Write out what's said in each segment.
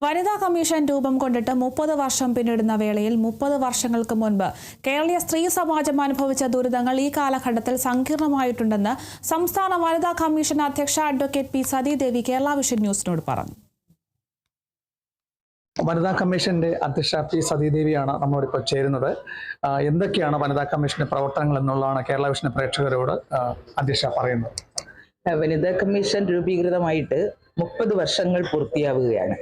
വനിതാ കമ്മീഷൻ രൂപം കൊണ്ടിട്ട് 30 വർഷം പിന്നിടുന്ന വേളയിൽ 30 വർഷങ്ങൾക്ക് മുൻപ് കേരളീയ സ്ത്രീ സമാജം അനുഭവിച്ച ദുരിതങ്ങൾ ഈ കാലഘട്ടത്തിൽ സങ്കീർണമായിട്ടുണ്ടെന്ന് സംസ്ഥാന വനിതാ കമ്മീഷൻ അധ്യക്ഷ advocate P Sathidevi Kerala vision ന്യൂസിനോട് പറഞ്ഞു. വനിതാ കമ്മീഷന്റെ അധ്യക്ഷ പി സതീദേവിയാണ് നമ്മോടിപ്പോൾ ചേരുന്നത്. എന്തൊക്കെയാണ് വനിതാ കമ്മീഷന്റെ പ്രവർത്തനങ്ങൾ എന്നുള്ളതാണ് കേരള വിഷൻ പ്രേക്ഷകരോട് അധ്യക്ഷ പറയുന്നത്. വനിതാ കമ്മീഷൻ രൂപീകൃതമായിട്ട് 30 വർഷങ്ങൾ പൂർത്തിയാവുകയാണ്.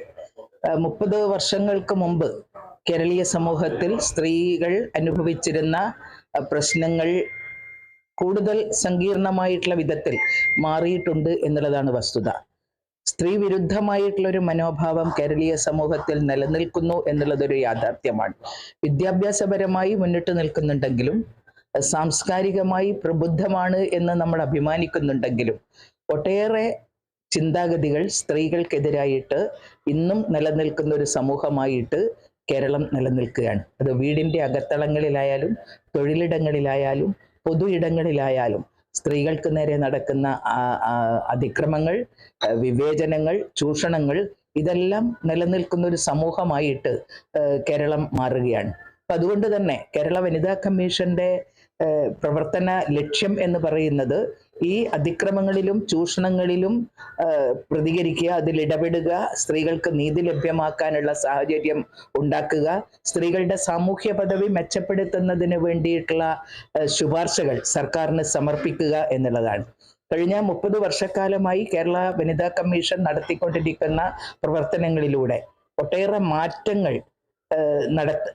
30 വർഷങ്ങൾക്ക് മുമ്പ് കേരളീയ സമൂഹത്തിൽ സ്ത്രീകൾ അനുഭവിച്ചിരുന്ന പ്രശ്നങ്ങൾ കൂടുതൽ സങ്കീർണമായിട്ടുള്ള വിധത്തിൽ മാറിയിട്ടുണ്ട് എന്നുള്ളതാണ് വസ്തുത. സ്ത്രീ വിരുദ്ധമായിട്ടുള്ള ഒരു മനോഭാവം കേരളീയ സമൂഹത്തിൽ നിലനിൽക്കുന്നു എന്നുള്ളതൊരു യാഥാർത്ഥ്യമാണ്. വിദ്യാഭ്യാസപരമായി മുന്നിട്ട് നിൽക്കുന്നുണ്ടെങ്കിലും സാംസ്കാരികമായി പ്രബുദ്ധമാണ് എന്ന് നമ്മൾ അഭിമാനിക്കുന്നുണ്ടെങ്കിലും ഒട്ടേറെ ചിന്താഗതികൾ സ്ത്രീകൾക്കെതിരായിട്ട് ഇന്നും നിലനിൽക്കുന്ന ഒരു സമൂഹമായിട്ട് കേരളം നിലനിൽക്കുകയാണ്. അത് വീടിന്റെ അകത്തളങ്ങളിലായാലും തൊഴിലിടങ്ങളിലായാലും പൊതു ഇടങ്ങളിലായാലും സ്ത്രീകൾക്ക് നേരെ നടക്കുന്ന അതിക്രമങ്ങൾ, വിവേചനങ്ങൾ, ചൂഷണങ്ങൾ ഇതെല്ലാം നിലനിൽക്കുന്ന ഒരു സമൂഹമായിട്ട് കേരളം മാറുകയാണ്. അപ്പൊ അതുകൊണ്ട് തന്നെ കേരള വനിതാ കമ്മീഷന്റെ പ്രവർത്തന ലക്ഷ്യം എന്ന് പറയുന്നത് ഈ അതിക്രമങ്ങളിലും ചൂഷണങ്ങളിലും പ്രതികരിക്കുക, അതിൽ ഇടപെടുക, സ്ത്രീകൾക്ക് നീതി ലഭ്യമാക്കാനുള്ള സാഹചര്യം ഉണ്ടാക്കുക, സ്ത്രീകളുടെ സാമൂഹ്യ പദവി മെച്ചപ്പെടുത്തുന്നതിന് വേണ്ടിയിട്ടുള്ള ശുപാർശകൾ സർക്കാരിന് സമർപ്പിക്കുക എന്നുള്ളതാണ്. കഴിഞ്ഞ 30 വർഷക്കാലമായി കേരള വനിതാ കമ്മീഷൻ നടത്തിക്കൊണ്ടിരിക്കുന്ന പ്രവർത്തനങ്ങളിലൂടെ ഒട്ടേറെ മാറ്റങ്ങൾ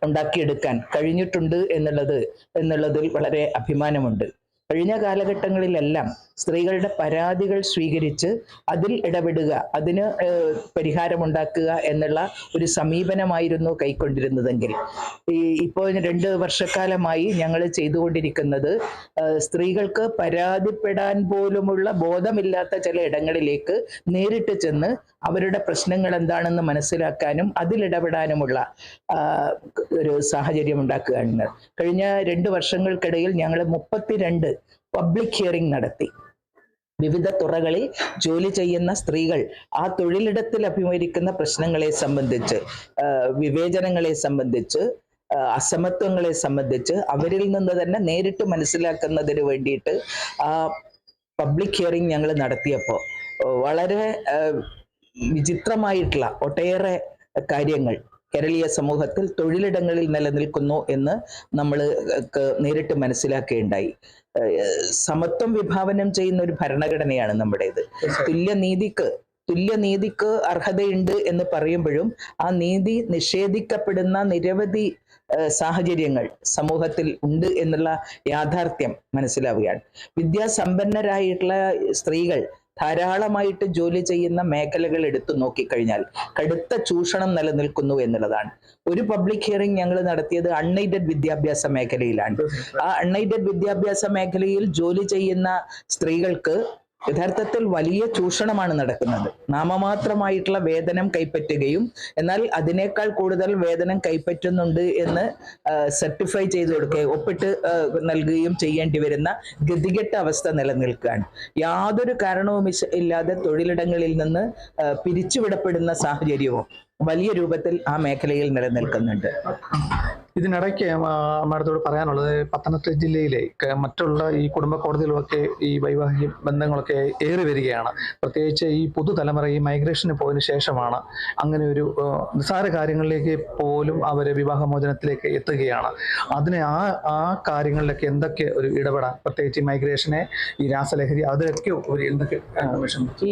ഉണ്ടാക്കിയെടുക്കാൻ കഴിഞ്ഞിട്ടുണ്ട് എന്നുള്ളതിൽ വളരെ അഭിമാനമുണ്ട്. കഴിഞ്ഞ കാലഘട്ടങ്ങളിലെല്ലാം സ്ത്രീകളുടെ പരാതികൾ സ്വീകരിച്ച് അതിൽ ഇടപെടുക, അതിന് പരിഹാരമുണ്ടാക്കുക എന്നുള്ള ഒരു സമീപനമായിരുന്നു കൈക്കൊണ്ടിരുന്നതെങ്കിൽ ഇപ്പോൾ 2 വർഷക്കാലമായി ഞങ്ങൾ ചെയ്തുകൊണ്ടിരിക്കുന്നത് സ്ത്രീകൾക്ക് പരാതിപ്പെടാൻ പോലുമുള്ള ബോധമില്ലാത്ത ചില ഇടങ്ങളിലേക്ക് നേരിട്ട് ചെന്ന് അവരുടെ പ്രശ്നങ്ങൾ എന്താണെന്ന് മനസ്സിലാക്കാനും അതിലിടപെടാനുമുള്ള ഒരു സാഹചര്യം ഉണ്ടാക്കുകയാണ്. കഴിഞ്ഞ 2 വർഷങ്ങൾക്കിടയിൽ ഞങ്ങൾ 32 പബ്ലിക് ഹിയറിംഗ് നടത്തി. വിവിധ തുറകളിൽ ജോലി ചെയ്യുന്ന സ്ത്രീകൾ ആ തൊഴിലിടത്തിൽ അഭിമുഖീകരിക്കുന്ന പ്രശ്നങ്ങളെ സംബന്ധിച്ച്, വിവേചനങ്ങളെ സംബന്ധിച്ച്, അസമത്വങ്ങളെ സംബന്ധിച്ച് അവരിൽ നിന്ന് തന്നെ നേരിട്ട് മനസ്സിലാക്കുന്നതിന് വേണ്ടിയിട്ട് ആ പബ്ലിക് ഹിയറിംഗ് ഞങ്ങൾ നടത്തിയപ്പോൾ വളരെ വിചിത്രമായിട്ടുള്ള ഒട്ടേറെ കാര്യങ്ങൾ കേരളീയ സമൂഹത്തിൽ തൊഴിലിടങ്ങളിൽ നിലനിൽക്കുന്നു എന്ന് നമ്മൾ നേരിട്ട് മനസ്സിലാക്കുകയുണ്ടായി. സമത്വം വിഭാവനം ചെയ്യുന്ന ഒരു ഭരണഘടനയാണ് നമ്മുടേത്. തുല്യനീതിക്ക് അർഹതയുണ്ട് എന്ന് പറയുമ്പോഴും ആ നീതി നിഷേധിക്കപ്പെടുന്ന നിരവധി സാഹചര്യങ്ങൾ സമൂഹത്തിൽ ഉണ്ട് എന്നുള്ള യാഥാർത്ഥ്യം മനസ്സിലാവുകയാണ്. വിദ്യാസമ്പന്നരായിട്ടുള്ള സ്ത്രീകൾ ധാരാളമായിട്ട് ജോലി ചെയ്യുന്ന മേഖലകൾ എടുത്തു നോക്കിക്കഴിഞ്ഞാൽ കടുത്ത ചൂഷണം നിലനിൽക്കുന്നു എന്നുള്ളതാണ്. ഒരു പബ്ലിക് ഹിയറിംഗ് ഞങ്ങൾ നടത്തിയത് അൺഎയ്ഡഡ് വിദ്യാഭ്യാസ മേഖലയിലാണ്. ആ അൺഎയ്ഡഡ് വിദ്യാഭ്യാസ മേഖലയിൽ ജോലി ചെയ്യുന്ന സ്ത്രീകൾക്ക് യഥാർത്ഥത്തിൽ വലിയ ചൂഷണമാണ് നടക്കുന്നത്. നാമമാത്രമായിട്ടുള്ള വേതനം കൈപ്പറ്റുകയും എന്നാൽ അതിനേക്കാൾ കൂടുതൽ വേതനം കൈപ്പറ്റുന്നുണ്ട് എന്ന് സർട്ടിഫൈ ചെയ്ത് കൊടുക്കുകയും ഒപ്പിട്ട് നൽകുകയും ചെയ്യേണ്ടി വരുന്ന ഗതികെട്ട അവസ്ഥ നിലനിൽക്കുകയാണ്. യാതൊരു കാരണവും ഇല്ലാതെ തൊഴിലിടങ്ങളിൽ നിന്ന് പിരിച്ചുവിടപ്പെടുന്ന സാഹചര്യവും വലിയ രൂപത്തിൽ ആ മേഖലയിൽ നിലനിൽക്കുന്നുണ്ട്. ഇതിനിടയ്ക്ക് മാഡത്തോട് പറയാനുള്ളത്, പത്തനംതിട്ട ജില്ലയിലെ മറ്റുള്ള ഈ കുടുംബ കോടതികളൊക്കെ ഈ വൈവാഹിക ബന്ധങ്ങളൊക്കെ ഏറി വരികയാണ്. പ്രത്യേകിച്ച് ഈ പുതുതലമുറ ഈ മൈഗ്രേഷന് പോയതിനു ശേഷമാണ് അങ്ങനെ ഒരു നിസ്സാര കാര്യങ്ങളിലേക്ക് പോലും അവർ വിവാഹമോചനത്തിലേക്ക് എത്തുകയാണ്. അതിനെ ആ കാര്യങ്ങളിലൊക്കെ എന്തൊക്കെ ഒരു ഇടപെടാൻ, പ്രത്യേകിച്ച് ഈ മൈഗ്രേഷനെ, ഈ രാസലഹരി, അതിലൊക്കെ ഒരു എന്തൊക്കെ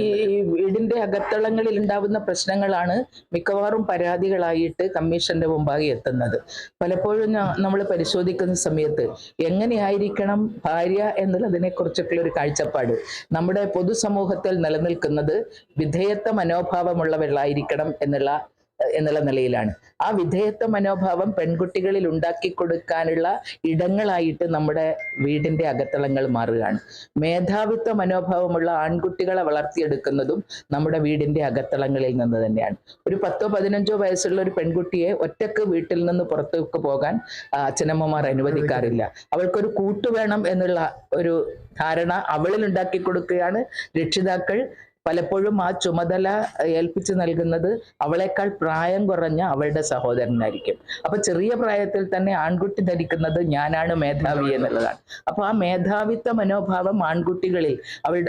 ഈ വീടിന്റെ അകത്തളങ്ങളിൽ ഉണ്ടാവുന്ന പ്രശ്നങ്ങളാണ് മിക്കവാറും പരാതികളായിട്ട് കമ്മീഷന്റെ മുമ്പാകെ എത്തുന്നത്. പലപ്പോഴും നമ്മൾ പരിശോധിക്കുന്ന സമയത്ത് എങ്ങനെയായിരിക്കണം ഭാര്യ എന്നുള്ളതിനെ കുറിച്ചൊക്കെയുള്ള ഒരു കാഴ്ചപ്പാട് നമ്മുടെ പൊതുസമൂഹത്തിൽ നിലനിൽക്കുന്നത് വിധേയത്വ മനോഭാവമുള്ളവരായിരിക്കണം എന്നുള്ള നിലയിലാണ്. ആ വിധേയത്വ മനോഭാവം പെൺകുട്ടികളിൽ ഉണ്ടാക്കി കൊടുക്കാനുള്ള ഇടങ്ങളായിട്ട് നമ്മുടെ വീടിന്റെ അകത്തളങ്ങൾ മാറുകയാണ്. മേധാവിത്വ മനോഭാവമുള്ള ആൺകുട്ടികളെ വളർത്തിയെടുക്കുന്നതും നമ്മുടെ വീടിന്റെ അകത്തളങ്ങളിൽ നിന്ന് തന്നെയാണ്. ഒരു 10-15 വയസ്സുള്ള ഒരു പെൺകുട്ടിയെ ഒറ്റക്ക് വീട്ടിൽ നിന്ന് പുറത്തേക്ക് പോകാൻ അച്ഛനമ്മമാർ അനുവദിക്കാറില്ല. അവൾക്കൊരു കൂട്ടു വേണം എന്നുള്ള ഒരു ധാരണ അവളിൽ ഉണ്ടാക്കി കൊടുക്കുകയാണ് രക്ഷിതാക്കൾ. പലപ്പോഴും ആ ചുമതല ഏൽപ്പിച്ചു നൽകുന്നത് അവളെക്കാൾ പ്രായം കുറഞ്ഞ അവളുടെ സഹോദരനായിരിക്കും. അപ്പൊ ചെറിയ പ്രായത്തിൽ തന്നെ ആൺകുട്ടി ധരിക്കുന്നത് ഞാനാണ് മേധാവി എന്നുള്ളതാണ്. അപ്പൊ ആ മേധാവിത്വ മനോഭാവം ആൺകുട്ടികളിൽ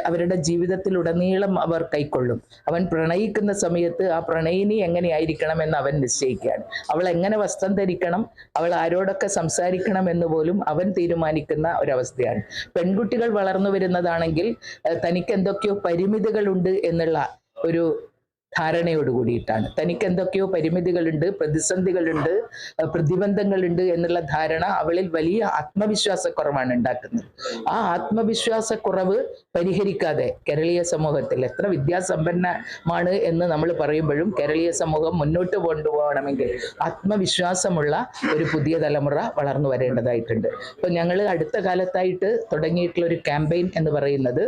അവരുടെ ജീവിതത്തിലുടനീളം അവർ കൈക്കൊള്ളും. അവൻ പ്രണയിക്കുന്ന സമയത്ത് ആ പ്രണയിനി എങ്ങനെയായിരിക്കണം എന്ന് അവൻ നിശ്ചയിക്കുകയാണ്. അവൾ എങ്ങനെ വസ്ത്രം ധരിക്കണം, അവൾ ആരോടൊക്കെ സംസാരിക്കണം എന്ന് പോലും അവൻ തീരുമാനിക്കുന്ന ഒരവസ്ഥയാണ്. പെൺകുട്ടികൾ വളർന്നു വരുന്നതാണെങ്കിൽ തനിക്ക് എന്തൊക്കെയോ പരിമിതികളുണ്ട് എന്നുള്ള ഒരു ധാരണയോട് കൂടിയിട്ടാണ്. തനിക്ക് എന്തൊക്കെയോ പരിമിതികളുണ്ട്, പ്രതിസന്ധികളുണ്ട്, പ്രതിബന്ധങ്ങളുണ്ട് എന്നുള്ള ധാരണ അവളിൽ വലിയ ആത്മവിശ്വാസക്കുറവാണ് ഉണ്ടാക്കുന്നത്. ആ ആത്മവിശ്വാസക്കുറവ് പരിഹരിക്കാതെ കേരളീയ സമൂഹത്തിൽ എത്ര വിദ്യാസമ്പന്നമാണ് എന്ന് നമ്മൾ പറയുമ്പോഴും കേരളീയ സമൂഹം മുന്നോട്ട് കൊണ്ടുപോകണമെങ്കിൽ ആത്മവിശ്വാസമുള്ള ഒരു പുതിയ തലമുറ വളർന്നു വരേണ്ടതായിട്ടുണ്ട്. അപ്പൊ ഞങ്ങൾ അടുത്ത കാലത്തായിട്ട് തുടങ്ങിയിട്ടുള്ള ഒരു ക്യാമ്പയിൻ എന്ന് പറയുന്നത്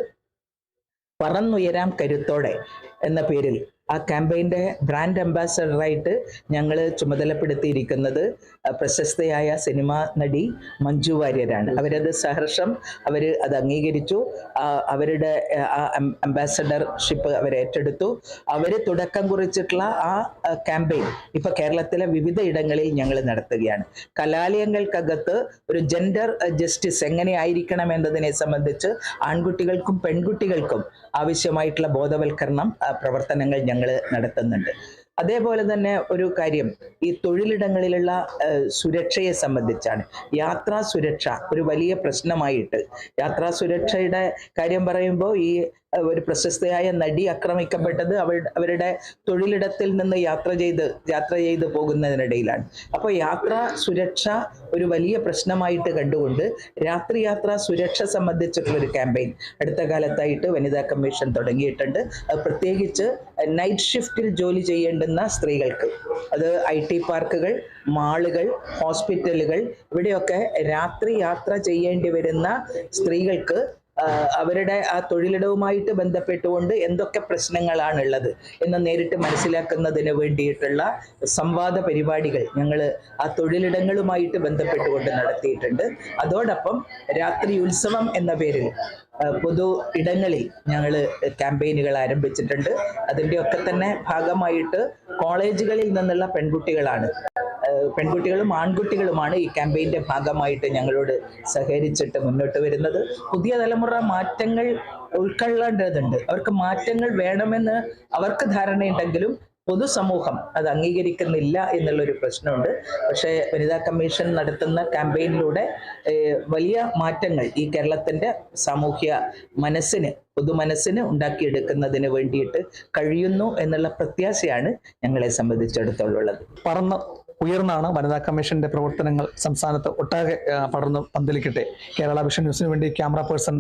പറന്നുയരാം കരുത്തോടെ എന്ന പേരിൽ ആ ക്യാമ്പയിൻ്റെ ബ്രാൻഡ് അംബാസഡറായിട്ട് ഞങ്ങൾ ചുമതലപ്പെടുത്തിയിരിക്കുന്നത് പ്രശസ്തയായ സിനിമാ നടി മഞ്ജു വാര്യരാണ്. അവരത് സഹർഷം അത് അംഗീകരിച്ചു. അവരുടെ ആ അംബാസഡർഷിപ്പ് അവരേറ്റെടുത്തു. അവർ തുടക്കം കുറിച്ചിട്ടുള്ള ആ ക്യാമ്പയിൻ ഇപ്പൊ കേരളത്തിലെ വിവിധ ഇടങ്ങളിൽ ഞങ്ങൾ നടത്തുകയാണ്. കലാലയങ്ങൾക്കകത്ത് ഒരു ജെൻഡർ ജസ്റ്റിസ് എങ്ങനെയായിരിക്കണം എന്നതിനെ സംബന്ധിച്ച് ആൺകുട്ടികൾക്കും പെൺകുട്ടികൾക്കും ആവശ്യമായിട്ടുള്ള ബോധവൽക്കരണം പ്രവർത്തനങ്ങൾ ഞങ്ങൾ നടത്തുന്നുണ്ട്. അതേപോലെ തന്നെ ഒരു കാര്യം ഈ തൊഴിലിടങ്ങളിലുള്ള സുരക്ഷയെ സംബന്ധിച്ചാണ്. യാത്രാ സുരക്ഷ ഒരു വലിയ പ്രശ്നമായിട്ട്, യാത്രാ സുരക്ഷയുടെ കാര്യം പറയുമ്പോൾ ഈ ഒരു പ്രശസ്തയായ നടി ആക്രമിക്കപ്പെട്ടത് അവരുടെ തൊഴിലിടത്തിൽ നിന്ന് യാത്ര ചെയ്ത് പോകുന്നതിനിടയിലാണ്. അപ്പോൾ യാത്രാ സുരക്ഷ ഒരു വലിയ പ്രശ്നമായിട്ട് കണ്ടുകൊണ്ട് രാത്രി യാത്രാ സുരക്ഷ സംബന്ധിച്ചിട്ടുള്ള ഒരു ക്യാമ്പയിൻ അടുത്ത കാലത്തായിട്ട് വനിതാ കമ്മീഷൻ തുടങ്ങിയിട്ടുണ്ട്. പ്രത്യേകിച്ച് നൈറ്റ് ഷിഫ്റ്റിൽ ജോലി ചെയ്യേണ്ടുന്ന സ്ത്രീകൾക്ക്, അത് IT പാർക്കുകൾ, മാളുകൾ, ഹോസ്പിറ്റലുകൾ, ഇവിടെയൊക്കെ രാത്രി യാത്ര ചെയ്യേണ്ടി വരുന്ന സ്ത്രീകൾക്ക് അവരുടെ ആ തൊഴിലിടവുമായിട്ട് ബന്ധപ്പെട്ടുകൊണ്ട് എന്തൊക്കെ പ്രശ്നങ്ങളാണുള്ളത് എന്ന് നേരിട്ട് മനസ്സിലാക്കുന്നതിന് വേണ്ടിയിട്ടുള്ള സംവാദ പരിപാടികൾ ഞങ്ങൾ ആ തൊഴിലിടങ്ങളുമായിട്ട് ബന്ധപ്പെട്ടുകൊണ്ട് നടത്തിയിട്ടുണ്ട്. അതോടൊപ്പം രാത്രി ഉത്സവം എന്ന പേരിൽ പൊതു ഇടങ്ങളിൽ ഞങ്ങൾ ക്യാമ്പയിനുകൾ ആരംഭിച്ചിട്ടുണ്ട്. അതിൻ്റെയൊക്കെ തന്നെ ഭാഗമായിട്ട് കോളേജുകളിൽ നിന്നുള്ള പെൺകുട്ടികളും ആൺകുട്ടികളുമാണ് ഈ ക്യാമ്പയിൻ്റെ ഭാഗമായിട്ട് ഞങ്ങളോട് സഹകരിച്ചിട്ട് മുന്നോട്ട് വരുന്നത്. പുതിയ തലമുറ മാറ്റങ്ങൾ ഉൾക്കൊള്ളേണ്ടതുണ്ട്. അവർക്ക് മാറ്റങ്ങൾ വേണമെന്ന് അവർക്ക് ധാരണയുണ്ടെങ്കിലും പൊതുസമൂഹം അത് അംഗീകരിക്കുന്നില്ല എന്നുള്ളൊരു പ്രശ്നമുണ്ട്. പക്ഷേ വനിതാ കമ്മീഷൻ നടത്തുന്ന ക്യാമ്പയിനിലൂടെ വലിയ മാറ്റങ്ങൾ ഈ കേരളത്തിൻ്റെ സാമൂഹ്യ പൊതുമനസ്സിന് ഉണ്ടാക്കിയെടുക്കുന്നതിന് വേണ്ടിയിട്ട് കഴിയുന്നു എന്നുള്ള പ്രത്യാശയാണ് ഞങ്ങളെ സംബന്ധിച്ചിടത്തോളമുള്ളത്. പറന്ന് ഉയർന്നാണ് വനിതാ കമ്മീഷന്റെ പ്രവർത്തനങ്ങൾ സംസ്ഥാനത്ത് ഒട്ടാകെ പടർന്ന് പന്തലിക്കട്ടെ. കേരള വിഷൻ ന്യൂസിന് വേണ്ടി ക്യാമറ പേഴ്സൺ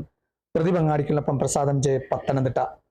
പ്രതിഭ അങ്ങാടിക്കൊപ്പം പ്രസാദം ജെ, പത്തനംതിട്ട.